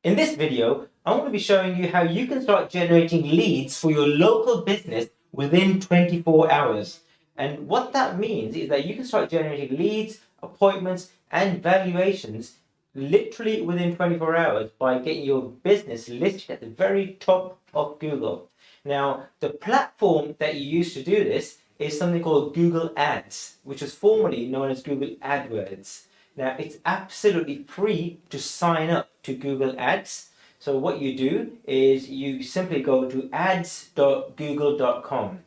In this video, I'm going to be showing you how you can start generating leads for your local business within 24 hours. And what that means is that you can start generating leads, appointments, and valuations literally within 24 hours by getting your business listed at the very top of Google. Now, the platform that you use to do this is something called Google Ads, which was formerly known as Google AdWords. Now, it's absolutely free to sign up to Google Ads. So what you do is you simply go to ads.google.com.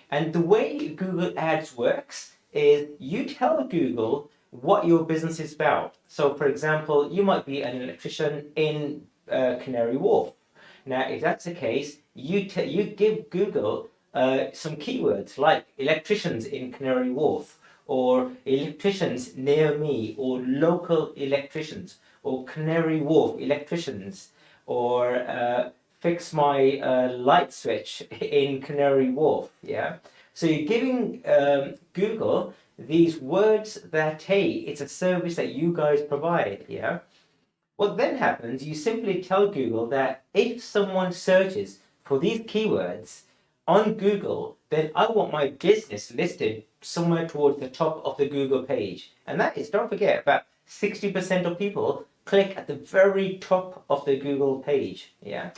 And the way Google Ads works is you tell Google what your business is about. So for example, you might be an electrician in Canary Wharf. Now, if that's the case, you give Google some keywords like electricians in Canary Wharf, or electricians near me, or local electricians, or Canary Wharf electricians, or fix my light switch in Canary Wharf. Yeah, so you're giving Google these words that, hey, it's a service that you guys provide. Yeah. What then happens, you simply tell Google that if someone searches for these keywords on Google, then I want my business listed somewhere towards the top of the Google page. And that is, don't forget, about 60% of people click at the very top of the Google page. Yeah.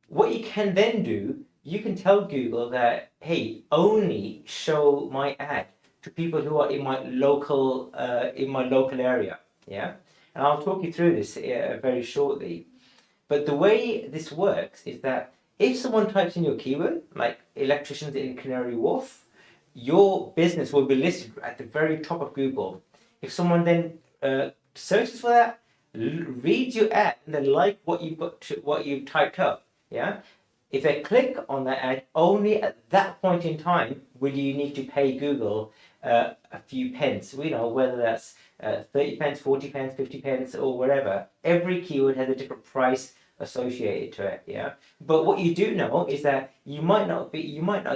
What you can then do, you can tell Google that, hey, only show my ad to people who are in my local area. Yeah. And I'll talk you through this very shortly. But the way this works is that if someone types in your keyword, like electricians in Canary Wharf, your business will be listed at the very top of Google. If someone then searches for that, reads your ad, and then like what you've typed up, yeah. If they click on that ad, only at that point in time will you need to pay Google a few pence. We know whether that's 30 pence, 40 pence, 50 pence, or whatever. Every keyword has a different price associated to it. Yeah. But what you do know is that you might not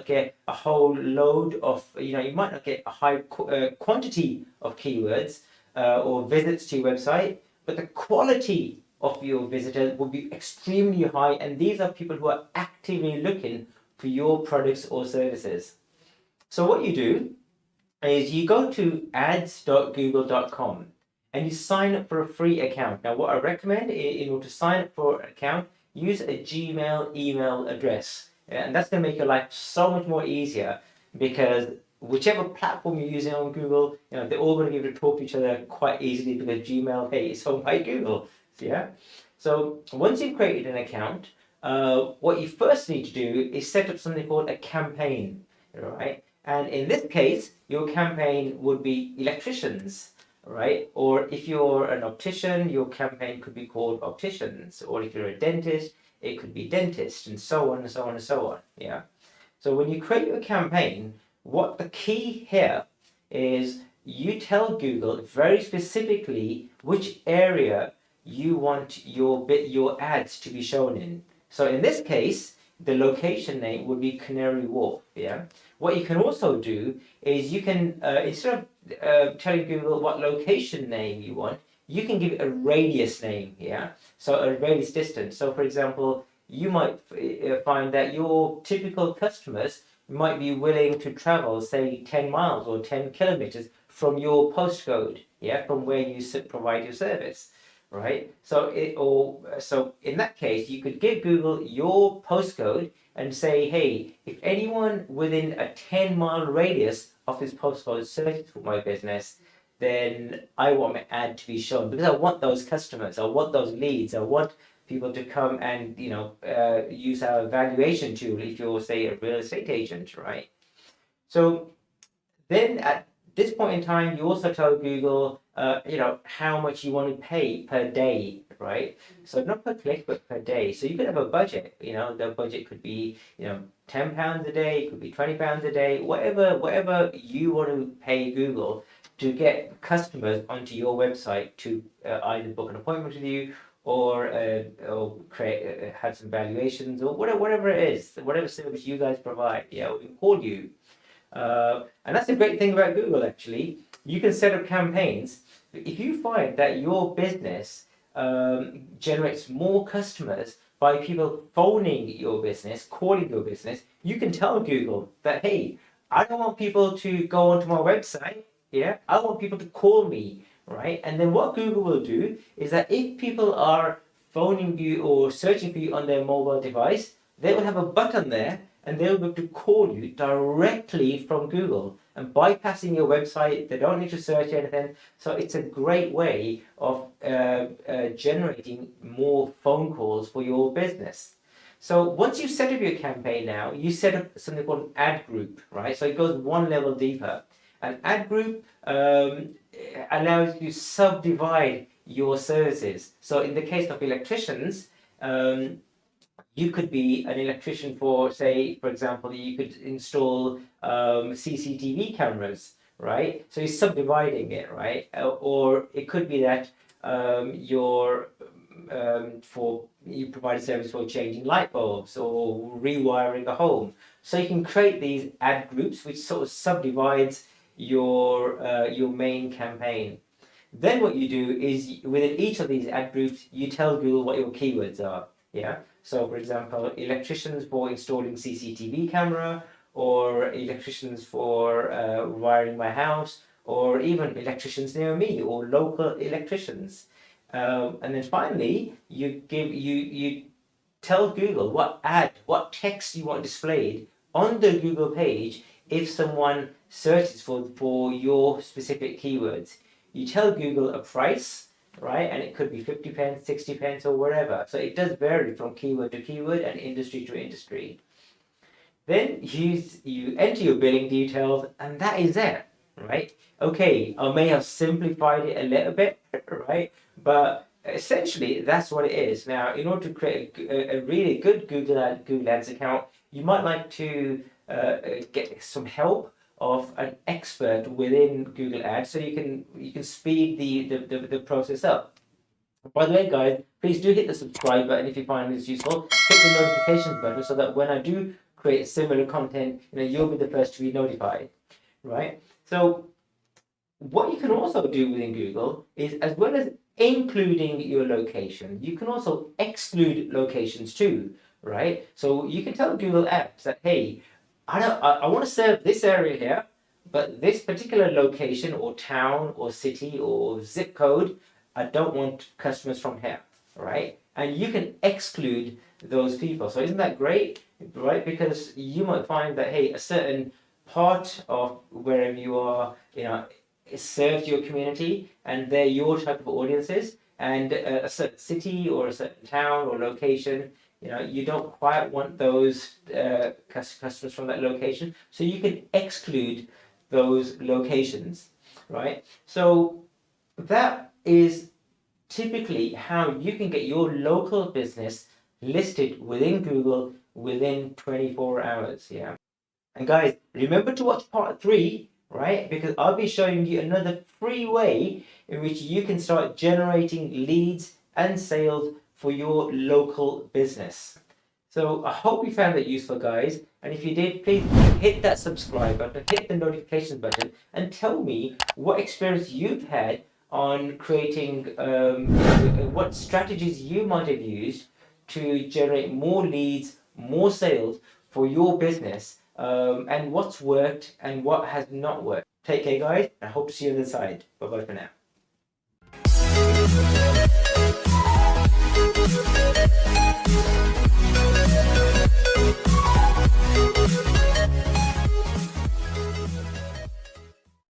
get a whole load of, you might not get a high quantity of keywords or visits to your website, but the quality of your visitors will be extremely high, and these are people who are actively looking for your products or services. So what you do is you go to ads.google.com and you sign up for a free account. Now, what I recommend in order to sign up for an account, use a Gmail email address. And that's going to make your life so much more easier, because whichever platform you're using on Google, they're all going to be able to talk to each other quite easily, because Gmail, hey, it's owned by Google. Yeah. So once you've created an account, what you first need to do is set up something called a campaign, right? And in this case, your campaign would be electricians, right? Or if you're an optician, your campaign could be called opticians. Or if you're a dentist, it could be dentist, and so on and so on and so on. Yeah. So when you create your campaign, what the key here is you tell Google very specifically which area you want your ads to be shown in. So in this case, the location name would be Canary Wharf. Yeah. What you can also do is you can instead of telling Google what location name you want, you can give it a radius name. Yeah. So a radius distance. So for example, you might find that your typical customers might be willing to travel, say, 10 miles or 10 kilometers from your postcode. Yeah, from where you provide your service. Right. So in that case, you could give Google your postcode and say, hey, if anyone within a 10-mile radius of this postcode searches for my business, then I want my ad to be shown, because I want those customers, I want those leads, I want people to come and use our valuation tool if you're, say, a real estate agent, right? So then at this point in time, you also tell Google, how much you want to pay per day, right? So not per click, but per day. So you could have a budget. The budget could be, £10 a day, it could be £20 a day, whatever you want to pay Google to get customers onto your website to either book an appointment with you, or create have some valuations, or whatever it is, whatever service you guys provide. Yeah, we can call you. And that's the great thing about Google, actually. You can set up campaigns. If you find that your business generates more customers by people phoning your business, calling your business, you can tell Google that, hey, I don't want people to go onto my website. Yeah, I want people to call me, right? And then what Google will do is that if people are phoning you or searching for you on their mobile device, they will have a button there and they'll be able to call you directly from Google and bypassing your website. They don't need to search anything. So it's a great way of generating more phone calls for your business. So once you set up your campaign now, you set up something called an ad group, right? So it goes one level deeper. An ad group allows you to subdivide your services. So in the case of electricians, you could be an electrician for, say, for example, you could install CCTV cameras, right? So you're subdividing it, right? Or it could be that you provide a service for changing light bulbs or rewiring a home. So you can create these ad groups, which sort of subdivides your main campaign. Then what you do is within each of these ad groups, you tell Google what your keywords are. Yeah. So for example, electricians for installing CCTV camera, or electricians for wiring my house, or even electricians near me, or local electricians. And then finally, you tell Google what text you want displayed on the Google page if someone searches for your specific keywords. You tell Google a price, right? And it could be 50 pence, 60 pence, or wherever. So it does vary from keyword to keyword and industry to industry. Then you enter your billing details, and that is it, right? Okay, I may have simplified it a little bit, right? But essentially, that's what it is. Now, in order to create a really good Google Ads account, you might like to get some help of an expert within Google Ads, so you can speed the process up. By the way, guys, please do hit the subscribe button if you find this useful. Hit the notifications button so that when I do create similar content, you'll be the first to be notified, right? So what you can also do within Google is, as well as including your location, you can also exclude locations too, right? So you can tell Google Ads that, hey, I want to serve this area here, but this particular location or town or city or zip code, I don't want customers from here, right? And you can exclude those people. So isn't that great, right? Because you might find that, hey, a certain part of wherever you are, serves your community and they're your type of audiences, and a certain city or a certain town or location, you don't quite want those customers from that location, so you can exclude those locations, right? So that is typically how you can get your local business listed within Google within 24 hours, yeah? And guys, remember to watch part 3, right? Because I'll be showing you another free way in which you can start generating leads and sales for your local business. So I hope you found that useful, guys. And if you did, please hit that subscribe button, hit the notifications button, and tell me what experience you've had on creating, what strategies you might have used to generate more leads, more sales for your business, and what's worked and what has not worked. Take care, guys. I hope to see you on the side. Bye-bye for now.